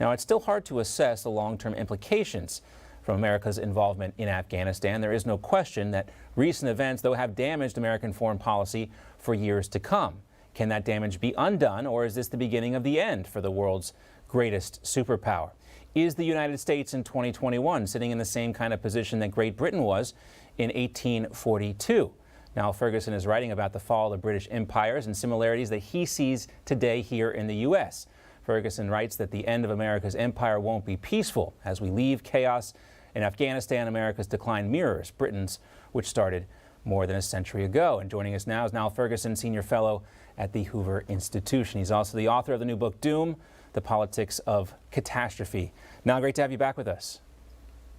Now, it's still hard to assess the long-term implications from America's involvement in Afghanistan. There is no question that recent events, though, have damaged American foreign policy for years to come. Can that damage be undone, or is this the beginning of the end for the world's greatest superpower? Is the United States in 2021 sitting in the same kind of position that Great Britain was in 1842? Niall Ferguson is writing about the fall of the British empires and similarities that he sees today here in the U.S. Ferguson writes that the end of America's empire won't be peaceful. As we leave chaos in Afghanistan, America's decline mirrors Britain's, which started more than a century ago. And joining us now is Niall Ferguson, Senior Fellow at the Hoover Institution. He's also the author of the new book, Doom, The Politics of Catastrophe. Niall, great to have you back with us.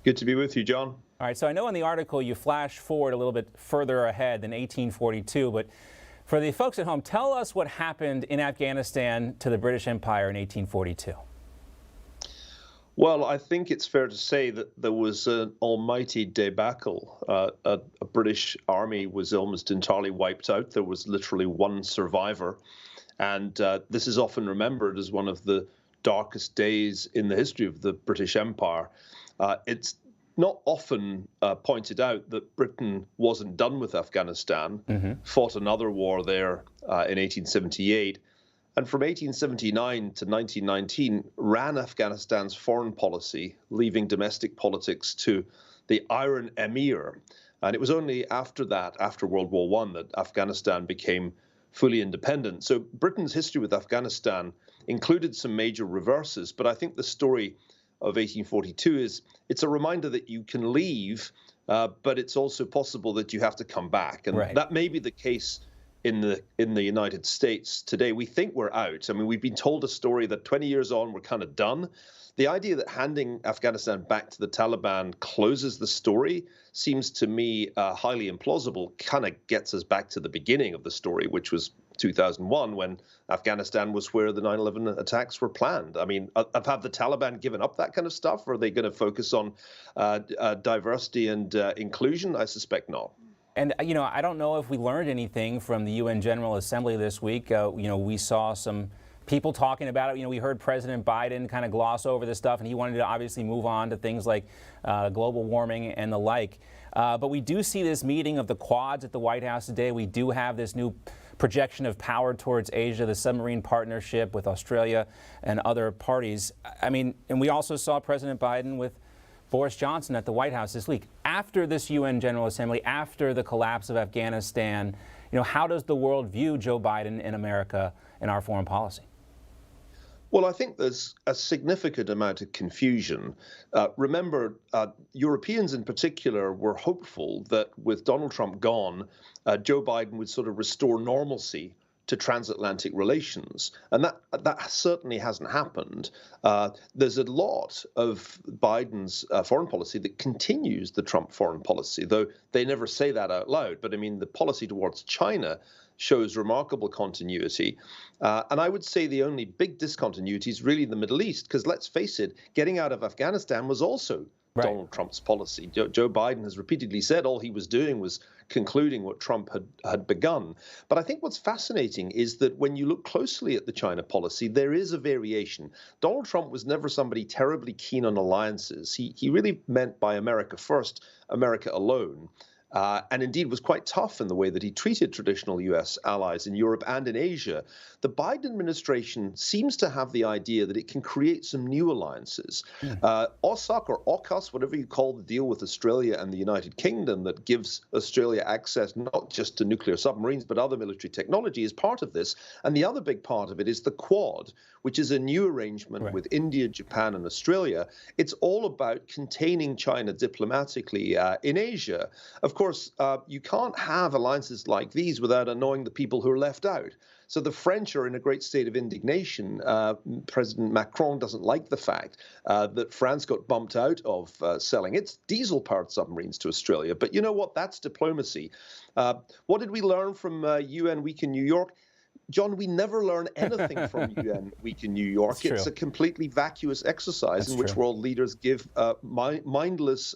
Good to be with you, John. All right, so I know in the article you flash forward a little bit further ahead than 1842, but for the folks at home, tell us what happened in Afghanistan to the British Empire in 1842. Well, I think it's fair to say that there was an almighty debacle. A British army was almost entirely wiped out. There was literally one survivor. And this is often remembered as one of the darkest days in the history of the British Empire. It's not often pointed out that Britain wasn't done with Afghanistan, fought another war there in 1878, and from 1879 to 1919 ran Afghanistan's foreign policy, leaving domestic politics to the Iron Emir. And it was only after that, after World War I, that Afghanistan became fully independent. So Britain's history with Afghanistan included some major reverses, but I think the story of 1842 is it's a reminder that you can leave, but it's also possible that you have to come back. And that may be the case in the United States today. We think we're out. I mean, we've been told a story that 20 years on, we're kind of done. The idea that handing Afghanistan back to the Taliban closes the story seems to me highly implausible, kind of gets us back to the beginning of the story, which was 2001, when Afghanistan was where the 9/11 attacks were planned. I mean, have the Taliban given up that kind of stuff? Or are they going to focus on diversity and inclusion? I suspect not. And, you know, I don't know if we learned anything from the UN General Assembly this week. We saw some people talking about it. We heard President Biden kind of gloss over this stuff, and he wanted to obviously move on to things like global warming and the like. But we do see this meeting of the Quads at the White House today. We do have this new projection of power towards Asia, the submarine partnership with Australia and other parties. I mean, and we also saw President Biden with Boris Johnson at the White House this week. After this UN General Assembly, after the collapse of Afghanistan, how does the world view Joe Biden in America and our foreign policy? Well, I think there's a significant amount of confusion. Remember, Europeans in particular were hopeful that with Donald Trump gone, Joe Biden would sort of restore normalcy to transatlantic relations. And that certainly hasn't happened. There's a lot of Biden's foreign policy that continues the Trump foreign policy, though they never say that out loud. But I mean, the policy towards China shows remarkable continuity. And I would say the only big discontinuity is really the Middle East, because let's face it, getting out of Afghanistan was also Donald Trump's policy. Joe Biden has repeatedly said all he was doing was concluding what Trump had begun. But I think what's fascinating is that when you look closely at the China policy, there is a variation. Donald Trump was never somebody terribly keen on alliances. He really meant by America first, America alone. And indeed was quite tough in the way that he treated traditional U.S. allies in Europe and in Asia. The Biden administration seems to have the idea that it can create some new alliances. AUSSAC or AUKUS, whatever you call the deal with Australia and the United Kingdom that gives Australia access not just to nuclear submarines, but other military technology is part of this. And the other big part of it is the Quad, which is a new arrangement with India, Japan, and Australia. It's all about containing China diplomatically in Asia. Of course, you can't have alliances like these without annoying the people who are left out. So the French are in a great state of indignation. President Macron doesn't like the fact that France got bumped out of selling its diesel-powered submarines to Australia. But you know what? That's diplomacy. What did we learn from UN Week in New York? John, we never learn anything from UN Week in New York. That's it's true. a completely vacuous exercise in which true. world leaders give mindless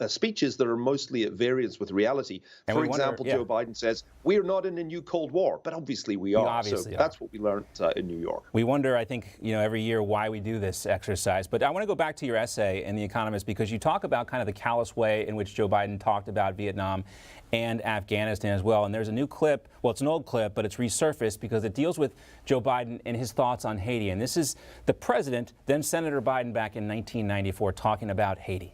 speeches that are mostly at variance with reality. And For we wonder- example, yeah. Joe Biden says, we're not in a new Cold War, but obviously we are. obviously So are. that's what we learned in New York. We wonder, I think, every year why we do this exercise. But I want to go back to your essay in The Economist, because you talk about kind of the callous way in which Joe Biden talked about Vietnam and Afghanistan as well. And there's a new clip, well, it's an old clip, but it's resurfaced because it deals with Joe Biden and his thoughts on Haiti. And this is the president, then Senator Biden, back in 1994, talking about Haiti.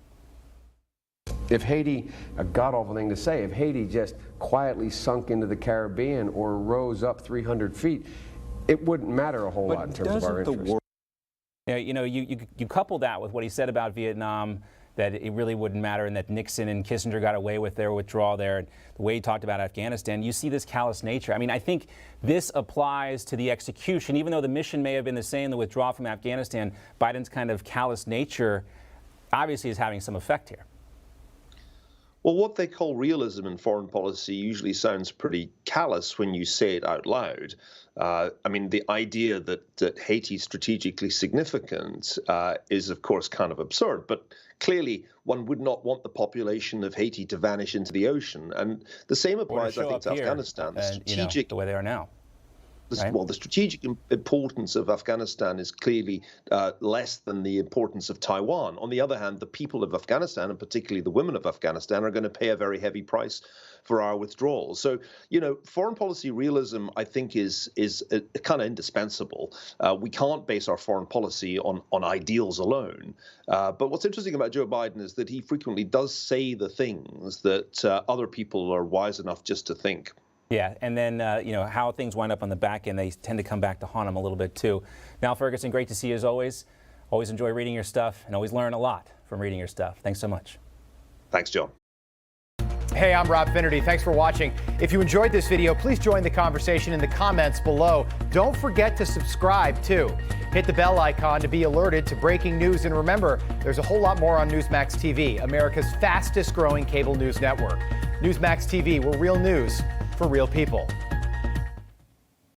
If Haiti, a god-awful thing to say, if Haiti just quietly sunk into the Caribbean or rose up 300 feet, it wouldn't matter a whole lot in terms of our interest. Yeah, you couple that with what he said about Vietnam, that it really wouldn't matter, and that Nixon and Kissinger got away with their withdrawal there, and the way he talked about Afghanistan, you see this callous nature. I mean, I think this applies to the execution. Even though the mission may have been the same, the withdrawal from Afghanistan, Biden's kind of callous nature obviously is having some effect here. Well, what they call realism in foreign policy usually sounds pretty callous when you say it out loud. I mean, the idea that Haiti's strategically significant is, of course, kind of absurd. But clearly, one would not want the population of Haiti to vanish into the ocean. And the same applies, I think, to Afghanistan. The strategic, the way they are now. Right? Well, the strategic importance of Afghanistan is clearly less than the importance of Taiwan. On the other hand, the people of Afghanistan, and particularly the women of Afghanistan, are going to pay a very heavy price for our withdrawal. So, foreign policy realism, I think, is kind of indispensable. We can't base our foreign policy on ideals alone. But what's interesting about Joe Biden is that he frequently does say the things that other people are wise enough just to think. Yeah, and then, how things wind up on the back end, they tend to come back to haunt him a little bit, too. Niall Ferguson, great to see you as always. Always enjoy reading your stuff and always learn a lot from reading your stuff. Thanks so much. Thanks, John. Hey, I'm Rob Finnerty. Thanks for watching. If you enjoyed this video, please join the conversation in the comments below. Don't forget to subscribe, too. Hit the bell icon to be alerted to breaking news. And remember, there's a whole lot more on Newsmax TV, America's fastest growing cable news network. Newsmax TV, we're real news for real people.